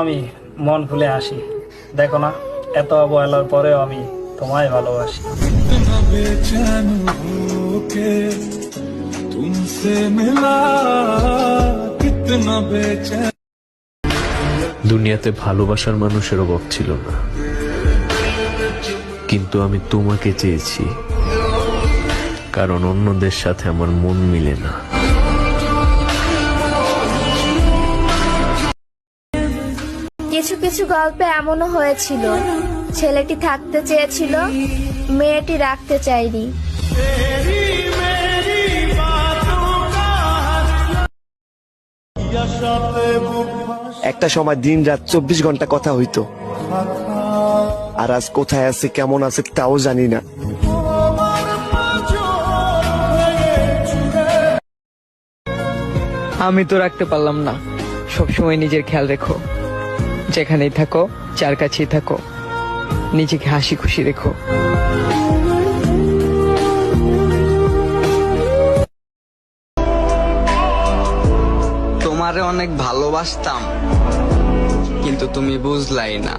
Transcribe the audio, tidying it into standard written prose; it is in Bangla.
আমি মন খুলে আসি, দেখো না এত অবহেলার পরেও আমি তোমায় ভালোবাসি। इतना बेचैन होके तुमसे मिला, कितना बेचैन। দুনিয়াতে ভালোবাসার মানুষের অভাব ছিল না, কিন্তু আমি তোমাকে চেয়েছি, কারণ অন্যদের সাথে আমার মন মিলে না। কিছু কিছু গল্পে এমনও হয়েছিল, ছেলেটি থাকতে চেয়েছিল, মেয়েটি রাখতে চায়নি। একটা সময় দিন রাত 24 ঘন্টা কথা হইতো, আর আজ কোথায় আছে কেমন আছে তাও জানি না। আমি তো রাখতে পারলাম না। সবসময় নিজের খেয়াল রেখো, যেখানেই থাকো, যার কাছেই থাকো, নিজেকে হাসি খুশি রেখো। তোমারে অনেক ভালোবাসতাম, কিন্তু তুমি বুঝলাই না।